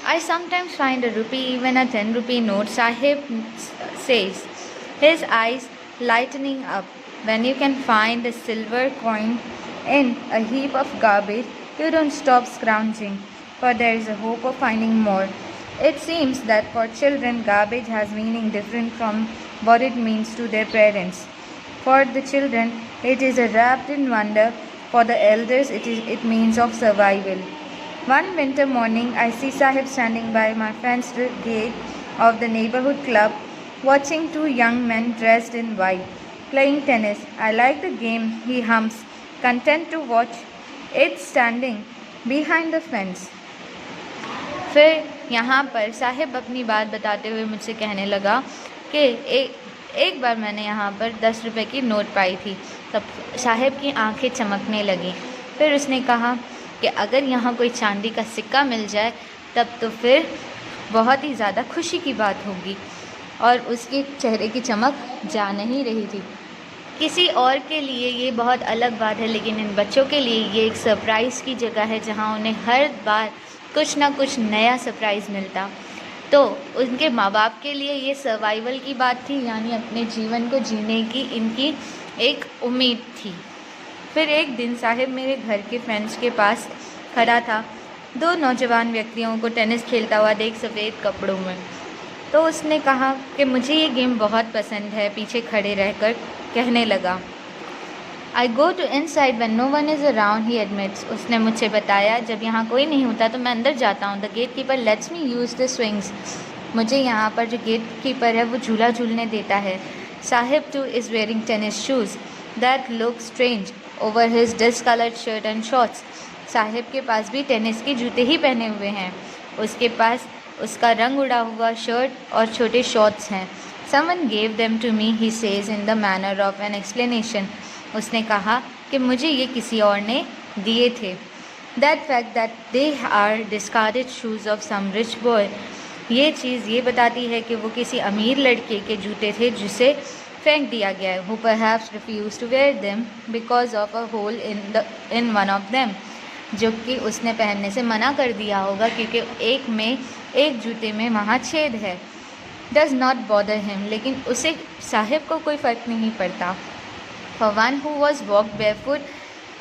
I sometimes find a rupee, even a 10 rupee note, Sahib says, his eyes lightening up. When you can find a silver coin in a heap of garbage, you don't stop scrounging, for there is a hope of finding more. It seems that for children, garbage has meaning different from what it means to their parents. For the children, it is a wrapped in wonder. For the elders, it means of survival. One winter morning, I see Sahib standing by my fenced gate of the neighborhood club, watching two young men dressed in white, playing tennis. I like the game, he hums, content to watch it standing behind the fence. फिर यहाँ पर साहिब अपनी बात बताते हुए मुझसे कहने लगा कि एक बार मैंने यहाँ पर 10 रुपए की नोट पाई थी। तब साहिब की आंखें चमकने लगीं। फिर उसने कहा कि अगर यहाँ कोई चांदी का सिक्का मिल जाए तब तो फिर बहुत ही ज़्यादा खुशी की बात होगी। और उसके चेहरे की चमक जा नहीं रही थी। किसी और के लिए ये बहुत अलग बात है, लेकिन इन बच्चों के लिए ये एक सरप्राइज़ की जगह है जहाँ उन्हें हर बार कुछ ना कुछ नया सरप्राइज़ मिलता। तो उनके माँ बाप के लिए ये सर्वाइवल की बात थी, यानी अपने जीवन को जीने की इनकी एक उम्मीद थी। फिर एक दिन साहिब मेरे घर के फेंस के पास खड़ा था, दो नौजवान व्यक्तियों को टेनिस खेलता हुआ देख सफ़ेद कपड़ों में। तो उसने कहा कि मुझे ये गेम बहुत पसंद है। पीछे खड़े रहकर कहने लगा, I go to inside when no one is around, he admits. उसने मुझे बताया जब यहाँ कोई नहीं होता तो मैं अंदर जाता हूँ। The gatekeeper lets me use the swings. मुझे यहाँ पर जो गेट कीपर है वो झूला झूलने देता है। Sahib too is wearing tennis shoes that look strange over his discolored shirt and shorts. Sahib के पास भी टेनिस के जूते ही पहने हुए हैं। उसके पास उसका रंग उड़ा हुआ शर्ट और छोटे शॉर्ट्स हैं। Someone gave them to me, he says in the manner of an explanation. उसने कहा कि मुझे ये किसी और ने दिए थे। That fact that they are discarded shoes of some rich boy. ये चीज़ ये बताती है कि वो किसी अमीर लड़के के जूते थे जिसे फेंक दिया गया है। Who perhaps refused to wear them because of a hole in one of them. जो कि उसने पहनने से मना कर दिया होगा क्योंकि एक जूते में वहाँ छेद है। Does not bother him. लेकिन उसे साहिब को कोई फ़र्क नहीं पड़ता। For one who was walked barefoot,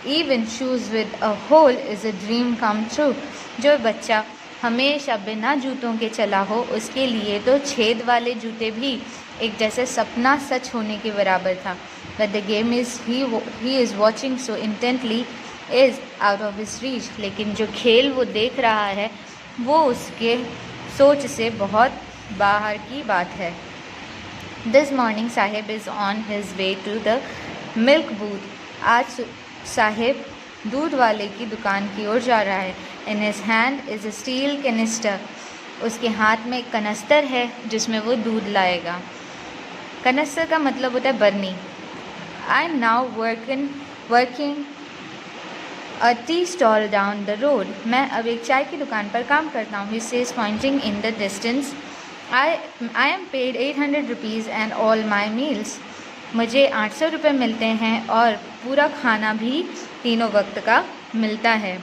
even shoes with a hole is a dream come true. जो बच्चा हमेशा बिना जूतों के चला हो उसके लिए तो छेद वाले जूते भी एक जैसे सपना सच होने के बराबर था। But the game is he is watching so intently is out of his reach. लेकिन जो खेल वो देख रहा है वो उसके सोच से बहुत बाहर की बात है। This morning Sahib is on his way to the milk booth. आज साहिब दूध वाले की दुकान की ओर जा रहा है। In his hand is a steel canister. उसके हाथ में एक कनस्तर है जिसमें वो दूध लाएगा। कनस्तर का मतलब होता है बरनी। I am now working a tea stall down the road. मैं अब एक चाय की दुकान पर काम करता हूँ। He says pointing in the distance. I am paid 800 rupees and all my meals. मुझे 800 रुपये मिलते हैं और पूरा खाना भी तीनों वक्त का मिलता है।